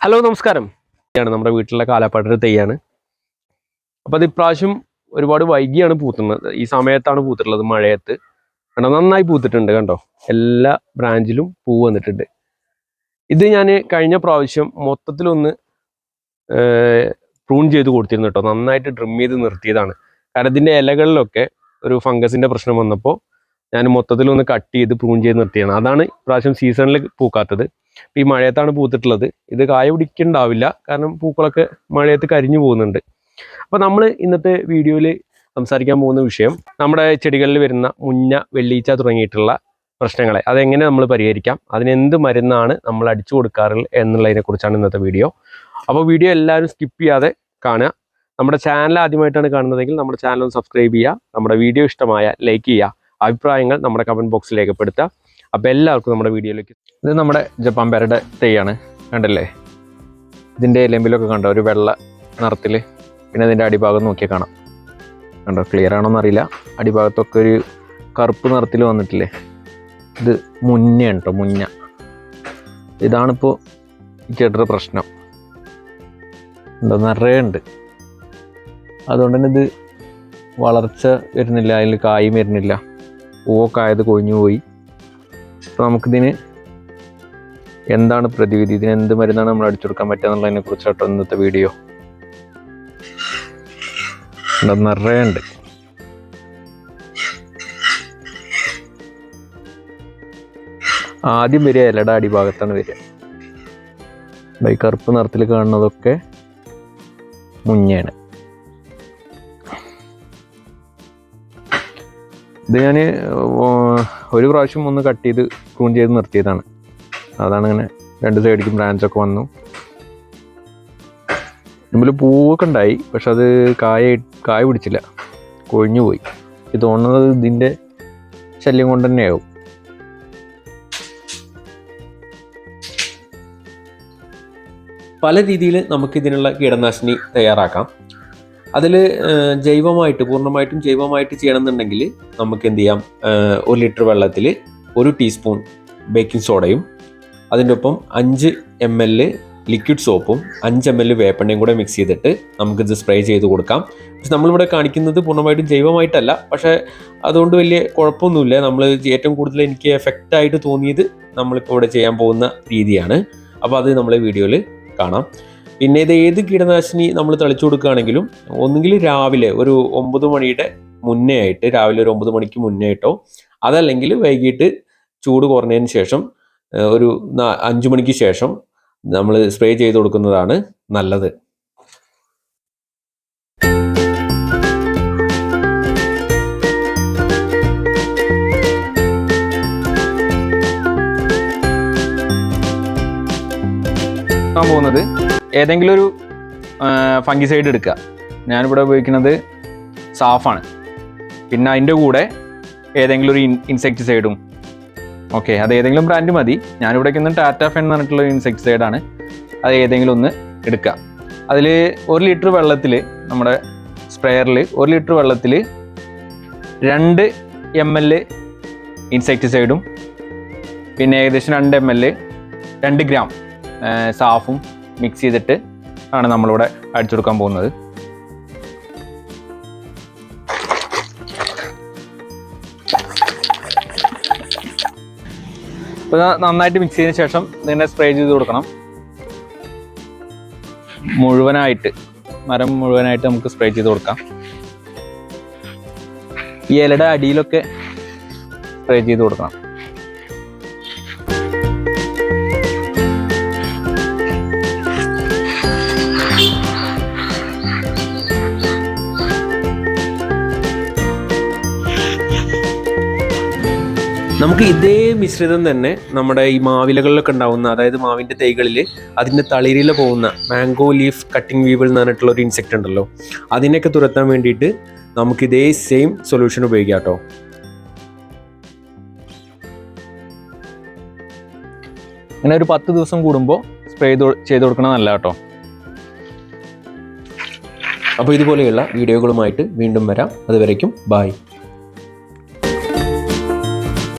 Hello നമസ്കാരം. നമ്മുടെ വീട്ടിലെ കാലാപ്പാട്ടൊരു തെയ്യാണ്. അപ്പോൾ അത് ഇപ്രാവശ്യം ഒരുപാട് വൈകിയാണ് പൂത്തുന്നത്. ഈ സമയത്താണ് പൂത്തിട്ടുള്ളത്, മഴയത്ത്. കണ്ടോ, നന്നായി പൂത്തിട്ടുണ്ട്. കണ്ടോ, എല്ലാ ബ്രാഞ്ചിലും പൂ വന്നിട്ടുണ്ട്. ഇത് ഞാൻ കഴിഞ്ഞ പ്രാവശ്യം മൊത്തത്തിലൊന്ന് പ്രൂൺ ചെയ്ത് കൊടുത്തിരുന്നു കേട്ടോ. നന്നായിട്ട് ട്രിം ചെയ്ത് നിർത്തിയതാണ്. കാരണം ഇതിൻ്റെ ഇലകളിലൊക്കെ ഒരു ഫംഗസിൻ്റെ പ്രശ്നം വന്നപ്പോൾ ഞാൻ മൊത്തത്തിലൊന്ന് കട്ട് ചെയ്ത് പ്രൂൺ ചെയ്ത് നിർത്തിയാണ്. അതാണ് ഇപ്രാവശ്യം സീസണിൽ പൂക്കാത്തത്. ഈ മഴയത്താണ് പൂത്തിട്ടുള്ളത്. ഇത് കായ പിടിക്കുന്നുണ്ടാവില്ല, കാരണം പൂക്കളൊക്കെ മഴയത്ത് കരിഞ്ഞു പോകുന്നുണ്ട്. അപ്പോൾ നമ്മൾ ഇന്നത്തെ വീഡിയോയിൽ സംസാരിക്കാൻ പോകുന്ന വിഷയം നമ്മുടെ ചെടികളിൽ വരുന്ന മുഞ്ഞ, വെള്ളീച്ച തുടങ്ങിയിട്ടുള്ള പ്രശ്നങ്ങളെ അതെങ്ങനെ നമ്മൾ പരിഹരിക്കാം, അതിനെന്ത് മരുന്നാണ് നമ്മൾ അടിച്ചു കൊടുക്കാറുള്ളത് എന്നുള്ളതിനെക്കുറിച്ചാണ് ഇന്നത്തെ വീഡിയോ. അപ്പോൾ വീഡിയോ എല്ലാവരും സ്കിപ്പ് ചെയ്യാതെ കാണുക. നമ്മുടെ ചാനൽ ആദ്യമായിട്ടാണ് കാണുന്നതെങ്കിൽ നമ്മുടെ ചാനൽ ഒന്ന് സബ്സ്ക്രൈബ് ചെയ്യുക. നമ്മുടെ വീഡിയോ ഇഷ്ടമായ ലൈക്ക് ചെയ്യുക. അഭിപ്രായങ്ങൾ നമ്മുടെ കമൻറ്റ് ബോക്സിൽ രേഖപ്പെടുത്തുക. അപ്പോൾ എല്ലാവർക്കും നമ്മുടെ വീഡിയോയിലേക്ക്. ഇത് നമ്മുടെ ജപ്പാൻ പേരയുടെ തെയ്യാണ്. കണ്ടല്ലേ, ഇതിൻ്റെ എലമ്പിലൊക്കെ കണ്ടോ ഒരു വെള്ള നിറത്തിൽ. പിന്നെ ഇതിൻ്റെ അടിഭാഗം നോക്കിയാൽ കാണാം. കണ്ടോ, ക്ലിയർ ആണോന്ന് അറിയില്ല. അടിഭാഗത്തൊക്കെ ഒരു കറുപ്പ് നിറത്തിൽ വന്നിട്ടില്ലേ. ഇത് മുഞ്ഞയാണ് കേട്ടോ, മുഞ്ഞ. ഇതാണിപ്പോൾ ഈ ചെടിയുടെ പ്രശ്നം. ഉണ്ടോ, നിറയെ ഉണ്ട്. അതുകൊണ്ട് തന്നെ ഇത് വളർച്ച വരുന്നില്ല, അതിൽ കായും വരുന്നില്ല, പൂവൊക്കെ ആയത് കൊഴിഞ്ഞു പോയി. അപ്പോൾ നമുക്കിതിന് എന്താണ് പ്രതിവിധി, ഇതിന് എന്ത് മരുന്നാണ് നമ്മൾ അടിച്ചു കൊടുക്കാൻ പറ്റുക എന്നുള്ളതിനെ കുറിച്ചാട്ടോ ഇന്നത്തെ വീഡിയോ. നിറയെ ഉണ്ട്. ആദ്യം വരിക ഇലയുടെ അടിഭാഗത്താണ് വരിക. ഈ കറുപ്പ് നിറത്തിൽ കാണുന്നതൊക്കെ മുഞ്ഞയാണ്. ഇത് ഞാൻ ഒരു പ്രാവശ്യം ഒന്ന് കട്ട് ചെയ്ത് പ്രൂൺ ചെയ്ത് നിർത്തിയതാണ്. അതാണ് ഇങ്ങനെ രണ്ട് സൈഡിലേക്കും ബ്രാഞ്ചൊക്കെ വന്നു. മുമ്പിൽ പൂവൊക്കെ ഉണ്ടായി, പക്ഷെ അത് കായ പിടിച്ചില്ല, കൊഴിഞ്ഞു പോയി. ഇത് തോന്നുന്നത് ഇതിൻ്റെ ശല്യം കൊണ്ട് തന്നെയാവും. പല രീതിയിൽ നമുക്കിതിനുള്ള കീടനാശിനി തയ്യാറാക്കാം. അതിൽ പൂർണ്ണമായിട്ടും ജൈവമായിട്ട് ചെയ്യണമെന്നുണ്ടെങ്കിൽ നമുക്ക് എന്ത് ചെയ്യാം, 1 ലിറ്റർ വെള്ളത്തിൽ 1 ടീസ്പൂൺ ബേക്കിംഗ് സോഡയും അതിൻ്റെ ഒപ്പം 5 ml ലിക്വിഡ് സോപ്പും 5 ml വേപ്പെണ്ണയും കൂടെ മിക്സ് ചെയ്തിട്ട് നമുക്കിത് സ്പ്രേ ചെയ്ത് കൊടുക്കാം. പക്ഷെ നമ്മളിവിടെ കാണിക്കുന്നത് പൂർണ്ണമായിട്ടും ജൈവമായിട്ടല്ല, പക്ഷേ അതുകൊണ്ട് വലിയ കുഴപ്പമൊന്നുമില്ല. നമ്മൾ ഏറ്റവും കൂടുതൽ എനിക്ക് എഫക്റ്റായിട്ട് തോന്നിയത് നമ്മളിപ്പോൾ ഇവിടെ ചെയ്യാൻ പോകുന്ന രീതിയാണ്. അപ്പോൾ അത് നമ്മളെ വീഡിയോയിൽ കാണാം. പിന്നെ ഇത് ഏത് കീടനാശിനി നമ്മൾ തളിച്ചു കൊടുക്കുകയാണെങ്കിലും ഒന്നുകിൽ രാവിലെ ഒരു 9 മണിയുടെ മുന്നേ ആയിട്ട്, രാവിലെ ഒരു 9 മണിക്ക് മുന്നേ ആയിട്ടോ, അതല്ലെങ്കിൽ വൈകിട്ട് ചൂട് കുറഞ്ഞതിന് ശേഷം ഒരു 5 മണിക്ക് ശേഷം നമ്മൾ സ്പ്രേ ചെയ്ത് കൊടുക്കുന്നതാണ് നല്ലത്. പോകുന്നത് ഏതെങ്കിലും ഒരു ഫംഗിസൈഡ് എടുക്കുക. ഞാനിവിടെ ഉപയോഗിക്കുന്നത് സാഫാണ്. പിന്നെ അതിൻ്റെ കൂടെ ഏതെങ്കിലും ഒരു ഇൻസെക്ടിസൈഡും, ഓക്കെ, അത് ഏതെങ്കിലും ബ്രാൻഡ് മതി. ഞാനിവിടെ വയ്ക്കുന്നത് ടാറ്റ ഫെൻ എന്ന് പറഞ്ഞിട്ടുള്ള ഇൻസെക്ടിസൈഡാണ്. അത് ഏതെങ്കിലും ഒന്ന് എടുക്കുക. അതിൽ 1 ലിറ്റർ വെള്ളത്തിൽ, നമ്മുടെ സ്പ്രെയറിൽ 1 ലിറ്റർ വെള്ളത്തിൽ 2 ml ഇൻസെക്ടിസൈഡും പിന്നെ ഏകദേശം 2 ml 2 ഗ്രാം സാഫും മിക്സ് ചെയ്തിട്ട് ആണ് നമ്മളിവിടെ അടിച്ചു കൊടുക്കാൻ പോകുന്നത്. അപ്പോൾ നന്നായിട്ട് മിക്സ് ചെയ്തതിന് ശേഷം ഇതിനെ സ്പ്രേ ചെയ്ത് കൊടുക്കണം. മരം മുഴുവനായിട്ട് നമുക്ക് സ്പ്രേ ചെയ്ത് കൊടുക്കാം. ഈ ഇലയുടെ അടിയിലൊക്കെ സ്പ്രേ ചെയ്ത് കൊടുക്കണം. നമുക്ക് ഇതേ മിശ്രിതം തന്നെ നമ്മുടെ ഈ മാവിലകളിലൊക്കെ ഉണ്ടാവുന്ന, അതായത് മാവിൻ്റെ തൈകളിൽ അതിൻ്റെ തളിരില പോകുന്ന മാംഗോ ലീഫ് കട്ടിംഗ് വീവിൾ എന്ന് പറഞ്ഞിട്ടുള്ള ഒരു ഇൻസെക്റ്റ് ഉണ്ടല്ലോ, അതിനെയൊക്കെ തുരത്താൻ വേണ്ടിയിട്ട് നമുക്ക് ഇതേ സെയിം സൊല്യൂഷൻ ഉപയോഗിക്കാം കേട്ടോ. അങ്ങനെ ഒരു 10 ദിവസം കൂടുമ്പോൾ സ്പ്രേ ചെയ്ത് കൊടുക്കണം നല്ല കേട്ടോ. അപ്പോൾ ഇതുപോലെയുള്ള വീഡിയോകളുമായിട്ട് വീണ്ടും വരാം. അതുവരേക്കും ബൈ.